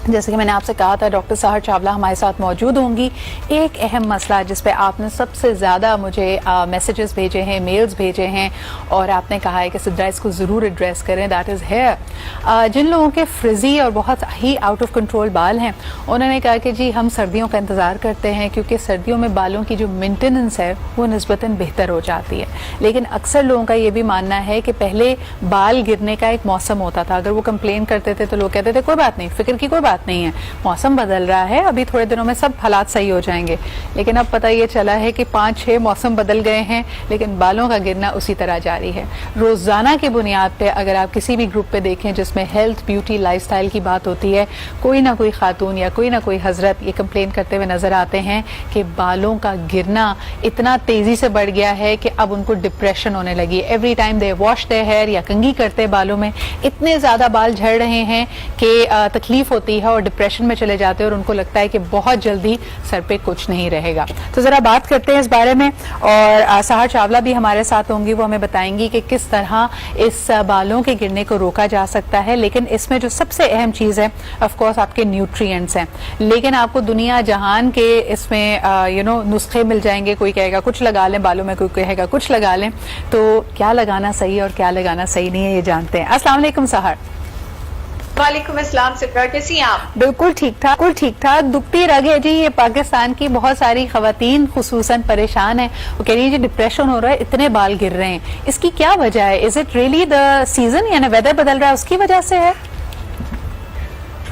जैसे कि मैंने आपसे कहा था, डॉक्टर सहर चावला हमारे साथ मौजूद होंगी। एक अहम मसला जिस पे आपने सबसे ज़्यादा मुझे मैसेजेस भेजे हैं, मेल्स भेजे हैं और आपने कहा है कि सिद्रा इसको ज़रूर एड्रेस करें, दैट इज़ हेयर। जिन लोगों के फ्रिजी और बहुत ही आउट ऑफ कंट्रोल बाल हैं, उन्होंने कहा कि जी हम सर्दियों का इंतज़ार करते हैं क्योंकि सर्दियों में बालों की जो मेंटेनेंस है वो निस्बतन बेहतर हो जाती है। लेकिन अक्सर लोगों का ये भी मानना है कि पहले बाल गिरने का एक मौसम होता था, अगर वो कंप्लेन करते थे तो लोग कहते थे कोई बात नहीं, फिक्र की कोई बात नहीं है, मौसम बदल रहा है, अभी थोड़े दिनों में सब हालात सही हो जाएंगे। लेकिन अब पता ये चला है कि 5-6 मौसम बदल गए हैं, लेकिन बालों का गिरना उसी तरह जारी है। रोजाना की बुनियाद पे अगर आप किसी भी ग्रुप पे देखें जिसमें हेल्थ, ब्यूटी, लाइफस्टाइल की बात होती है, कोई ना कोई खातून या कोई ना कोई हजरत ये कंप्लेन करते हुए नजर आते हैं कि बालों का गिरना इतना तेजी से बढ़ गया है कि अब उनको डिप्रेशन होने लगी। Every time they wash their hair या कंघी करते बालों में इतने ज्यादा बाल झड़ रहे हैं कि तकलीफ होती है और डिप्रेशन में चले जाते हैं और उनको लगता है कि बहुत जल्दी सर पे कुछ नहीं रहेगा। तो जरा बात करते हैं इस बारे में और सहर चावला भी हमारे साथ होंगी, वो हमें बताएंगी कि किस तरह इस बालों के गिरने को रोका जा सकता है। लेकिन इसमें जो सबसे अहम चीज है ऑफ कोर्स आपके न्यूट्रिएंट्स हैं। लेकिन आपको दुनिया जहान के इसमें नुस्खे मिल जाएंगे, कोई कहेगा कुछ लगा लें बालों में, कोई कहेगा कुछ लगा लें, तो क्या लगाना सही है और क्या लगाना सही नहीं है ये जानते हैं। अस्सलाम वालेकुम सहर। वालेकुम अस्सलाम सिद्रा, कैसी हैं आप? बिल्कुल ठीक ठाक। दुखती रग है जी, ये पाकिस्तान की बहुत सारी खवातीन खुसूसन परेशान है। वो कह रही है जी डिप्रेशन हो रहा है, इतने बाल गिर रहे हैं, इसकी क्या वजह है? Is it really the season, यानी वेदर बदल रहा है उसकी वजह से है?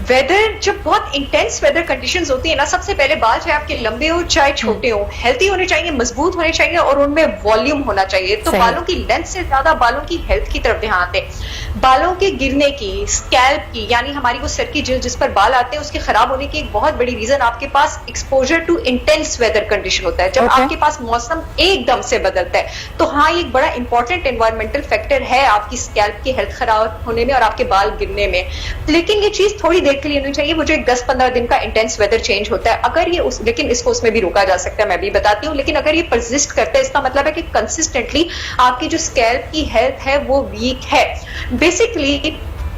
वेदर जब बहुत इंटेंस वेदर कंडीशंस होती है ना, सबसे पहले बाल चाहे आपके लंबे हो चाहे छोटे हो, हेल्थी होने चाहिए, मजबूत होने चाहिए और उनमें वॉल्यूम होना चाहिए। तो बालों की लेंथ से ज्यादा बालों की हेल्थ की तरफ ध्यान दें। बालों के गिरने की, स्कैल्प की, यानी हमारी वो सर की जिल्द जिस पर बाल आते हैं उसके खराब होने की एक बहुत बड़ी रीजन आपके पास exposure to intense weather condition होता है। जब आपके पास मौसम एकदम से बदलता है तो हाँ, ये एक बड़ा इंपॉर्टेंट एनवायरमेंटल फैक्टर है आपकी स्कैल्प की हेल्थ खराब होने में और आपके बाल गिरने में। लेकिन ये चीज थोड़ी देर के लिए होनी चाहिए, वो जो 10-15 दिन का इंटेंस वेदर चेंज होता है, अगर ये लेकिन इसको उसमें भी रोका जा सकता है, मैं भी बताती हूँ। लेकिन अगर ये परसिस्ट करता है, इसका मतलब है कि कंसिस्टेंटली आपकी जो स्कैल्प की हेल्थ है वो वीक है। बेसिकली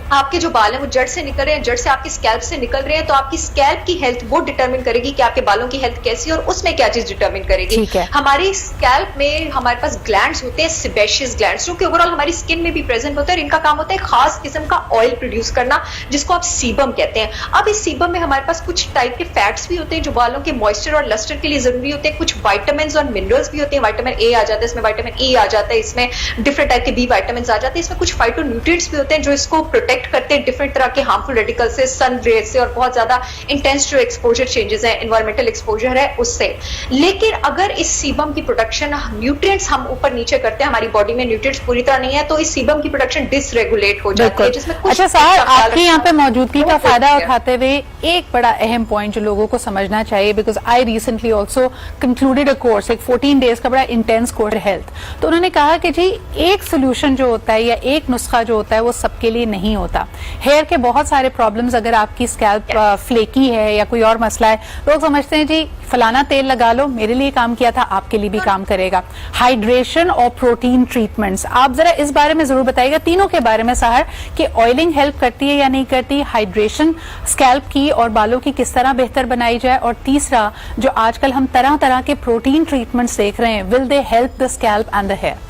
आपके जो बाल हैं वो जड़ से निकल रहे हैं, जड़ से आपकी स्कैल्प से निकल रहे हैं, तो आपकी स्कैल्प की हेल्थ वो डिटरमिन करेगी कि आपके बालों की हेल्थ कैसी है और उसमें क्या चीज डिटरमिन करेगी। हमारी स्कैल्प में हमारे पास ग्लैंड्स होते हैं, सेबेशियस ग्लैंड्स, जो कि ओवरऑल हमारी स्किन में भी प्रेजेंट होते हैं और इनका काम होता है खास किस्म का ऑयल प्रोड्यूस करना, जिसको आप सीबम कहते हैं। अब इस सीबम में हमारे पास कुछ टाइप के फैट्स भी होते हैं जो बालों के मॉइस्चर और लस्टर के लिए जरूरी होते हैं, कुछ वाइटामिन और मिनरल्स भी होते हैं। वाइटामिन ए आ जाता है इसमें, वाइटामिन ई आ जाता है इसमें, डिफरेंट टाइप के बी वाइटामिन आ जाते हैं इसमें, कुछ फाइटोन्यूट्रिएंट्स भी होते हैं जो इसको प्रोटेक्ट करते हैं डिफरेंट तरह के हार्मफुल रेडिकल से, सन रेज से और बहुत ज्यादा इंटेंस जो एक्सपोजर चेंजेस है, एनवायरमेंटल एक्सपोजर है उससे। लेकिन अगर इस सीबम की प्रोडक्शन, न्यूट्रिएंट्स हम ऊपर नीचे करते हैं, हमारी बॉडी में न्यूट्रिएंट्स पूरी तरह नहीं है, तो इस सीबम की प्रोडक्शन डिसरेगुलेट हो जाती है, जिसमें कुछ अच्छा सर, आपकी यहाँ पे मौजूदगी का फायदा उठाते हुए एक बड़ा अहम पॉइंट जो लोगों को समझना चाहिए, because I recently also concluded a course, एक 14 डेज का बड़ा इंटेंस कोर्स हेल्थ। तो उन्होंने कहा कि जी एक सोल्यूशन जो होता है या एक नुस्खा जो होता है वो सबके लिए नहीं होता। हेयर के बहुत सारे प्रॉब्लम्स, अगर आपकी स्कैल्प फ्लेकी है या कोई और मसला है, लोग समझते हैं जी फलाना तेल लगा लो, मेरे लिए काम किया था, आपके लिए भी काम करेगा। हाइड्रेशन और प्रोटीन ट्रीटमेंट्स, आप जरा इस बारे में जरूर बताइएगा, तीनों के बारे में सहर, कि ऑयलिंग हेल्प करती है या नहीं करती, हाइड्रेशन स्कैल्प की और बालों की किस तरह बेहतर बनाई जाए, और तीसरा जो आजकल हम तरह तरह के प्रोटीन ट्रीटमेंट्स देख रहे हैं, will they help the scalp and the hair?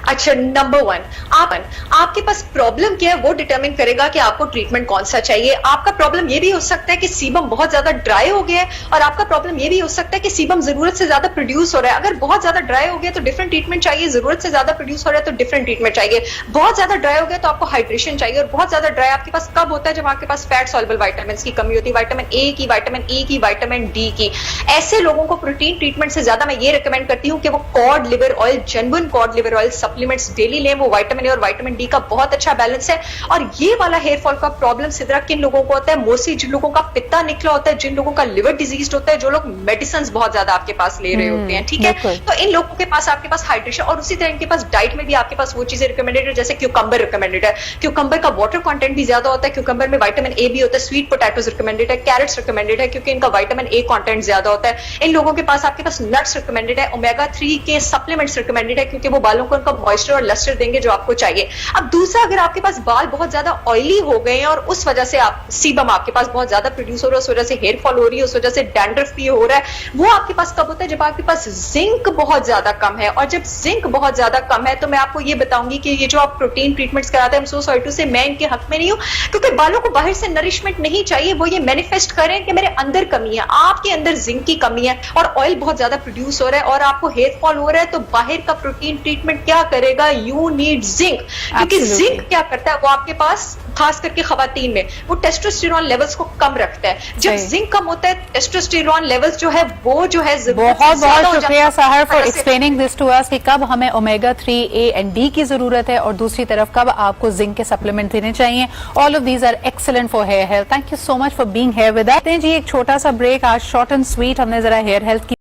अच्छा, नंबर 1, आपके पास प्रॉब्लम क्या है वो डिटरमिन करेगा कि आपको ट्रीटमेंट कौन सा चाहिए। आपका प्रॉब्लम ये भी हो सकता है कि सीबम बहुत ज्यादा ड्राई हो गया है, और आपका प्रॉब्लम ये भी हो सकता है कि सीबम जरूरत से ज्यादा प्रोड्यूस हो रहा है। अगर बहुत ज्यादा ड्राई हो गया तो डिफरेंट ट्रीटमेंट चाहिए, जरूरत से ज्यादा प्रोड्यूस हो रहा है तो डिफरेंट ट्रीटमेंट चाहिए। बहुत ज्यादा ड्राई हो गया तो आपको हाइड्रेशन चाहिए, और बहुत ज्यादा ड्राई आपके पास कब होता है, जब आपके पास फैट सॉल्युबल विटामिन की कमी होती है, विटामिन ए की, विटामिन ई की, विटामिन डी की। ऐसे लोगों को प्रोटीन ट्रीटमेंट से ज्यादा मैं ये रिकमेंड करती हूँ कि वो cod liver oil, genuine cod liver oil supplements daily लें। वो विटामिन ए और विटामिन डी का बहुत अच्छा बैलेंस है। और ये वाला हेयर फॉल का प्रॉब्लम सिद्रा किन लोगों को होता है, मोस्टली जिन लोगों का पित्ता निकला होता है, जिन लोगों का लिवर डिजीज होता है, जो लोग मेडिसिन बहुत ज्यादा आपके पास ले रहे होते हैं, ठीक है। तो इन लोगों के पास आपके पास हाइड्रेशन, और उसी तरह इनके पास डाइट में भी आपके पास वो चीजें रिकमेंडेड है, जैसे क्यूकम्बर रिकमेंडेड है। क्यूकम्बर का वाटर कंटेंट भी ज्यादा होता है, क्यूकम्बर में विटामिन ए भी होता है। स्वीट पोटैटोज रिकमेंडेड है, कैरेट्स रिकमेंडेड है क्योंकि इनका विटामिन ए कंटेंट ज्यादा होता है। इन लोगों के पास आपके पास नट्स रिकमेंडेड है, ओमेगा 3 के सप्लीमेंट्स रिकमेंडेड है क्योंकि वो बालों को उनका मॉइस्चर और लस्टर देंगे जो आपको चाहिए। अब दूसरा, अगर आपके पास बाल बहुत ज्यादा ऑयली हो गए हैं और उस वजह से आप सीबम आपके पास बहुत ज्यादा प्रोड्यूस हो रहा है, उस वजह से हेयर फॉल हो रही है, उस वजह से डैंड्रफ भी हो रहा है, वो आपके पास कब होता है? जब आपके पास जिंक बहुत ज्यादा कम है। और जब जिंक बहुत ज्यादा कम है तो मैं आपको ये बताऊंगी कि ये जो आप प्रोटीन ट्रीटमेंट्स कराते हैं, सो सॉरी टू से, मैं इनके हक में नहीं हूं, क्योंकि बालों को बाहर से नरिशमेंट नहीं चाहिए। वो ये मैनिफेस्ट करें कि मेरे अंदर कमी है, आपके अंदर जिंक की कमी है और ऑयल बहुत ज्यादा प्रोड्यूस हो रहा है और आपको हेयर फॉल हो रहा है, तो बाहर का प्रोटीन ट्रीटमेंट क्या करेगा? यू नीड जिंक, क्योंकि जिंक क्या करता है? वो आपके पास खास करके खवातीन में वो टेस्टोस्टेरोन लेवल्स को कम रखता है। जब जिंक कम होता है, टेस्टोस्टेरोन लेवल्स जो है वो जो है बहुत बहुत शुक्रिया Sehar for explaining this to us कि कब हमें ओमेगा 3 A and D की जरूरत है और दूसरी तरफ कब आपको जिंक के सप्लीमेंट देने चाहिए। All of these are excellent for hair health. Thank you so much for being here with us. जी एक छोटा सा ब्रेक, आज शॉर्ट एंड स्वीट, हमने जरा हेयर हेल्थ की